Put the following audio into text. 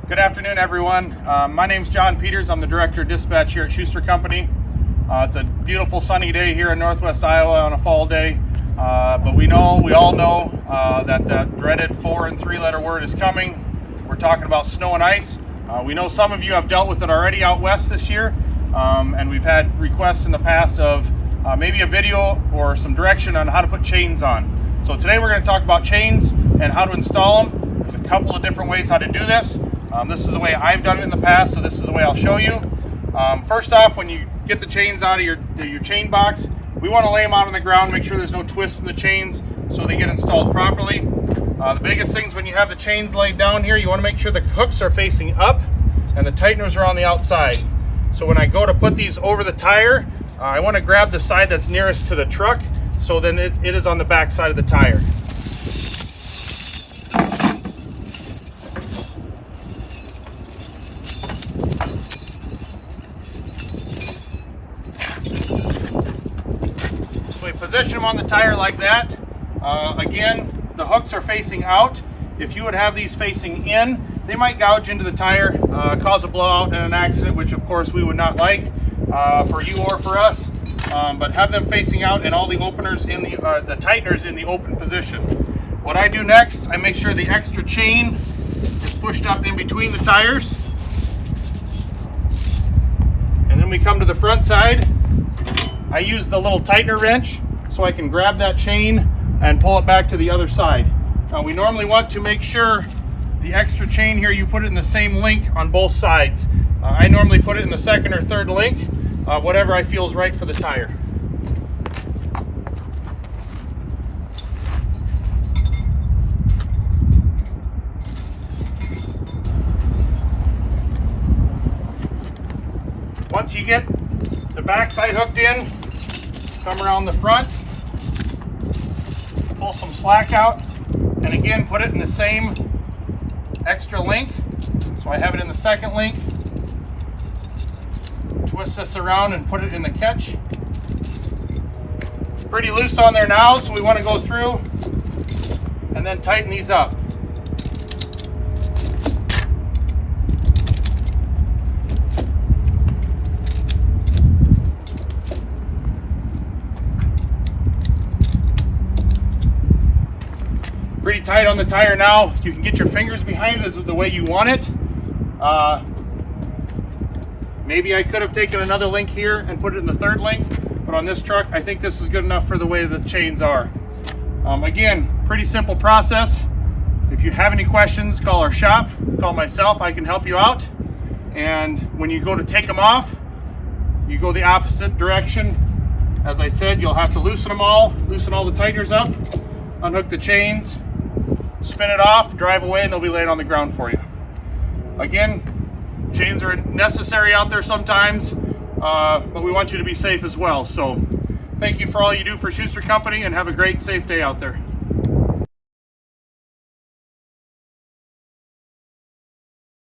Good afternoon, everyone. My name's John Peters. I'm the Director of Dispatch here at Schuster Company. It's a beautiful sunny day here in Northwest Iowa on a fall day, but we all know that dreaded 4 and 3-letter word is coming. We're talking about snow and ice. We know some of you have dealt with it already out west this year, and we've had requests in the past of maybe a video or some direction on how to put chains on. So today we're going to talk about chains and how to install them. There's a couple of different ways how to do this. This is the way I've done it in the past, so this is the way I'll show you. First off, when you get the chains out of your chain box, we want to lay them out on the ground, make sure there's no twists in the chains so they get installed properly. The biggest things when you have the chains laid down here, you want to make sure the hooks are facing up and the tighteners are on the outside. So when I go to put these over the tire, I want to grab the side that's nearest to the truck, so then it is on the back side of the tire. So we position them on the tire like that. Again, the hooks are facing out. If you would have these facing in, they might gouge into the tire, cause a blowout and an accident, which of course we would not like for you or for us. But have them facing out and all the openers in the tighteners in the open position. What I do next, I make sure the extra chain is pushed up in between the tires. And then we come to the front side. I use the little tightener wrench so I can grab that chain and pull it back to the other side. Now we normally want to make sure the extra chain here, you put it in the same link on both sides. I normally put it in the second or third link, whatever I feel is right for the tire. Once you get the back side hooked in, come around the front, pull some slack out, and again put it in the same extra link. So I have it in the second link. Twist this around and put it in the catch. It's pretty loose on there now, so we want to go through and then tighten these up. Pretty tight on the tire now. You can get your fingers behind it as the way you want it. Maybe I could have taken another link here and put it in the third link, but on this truck, I think this is good enough for the way the chains are. Again, pretty simple process. If you have any questions, call our shop, call myself, I can help you out. And when you go to take them off, you go the opposite direction. As I said, you'll have to loosen all the tighteners up, unhook the chains, spin it off, drive away, and they'll be laid on the ground for you. Again, chains are necessary out there sometimes, but we want you to be safe as well. So thank you for all you do for Schuster Company, and have a great, safe day out there.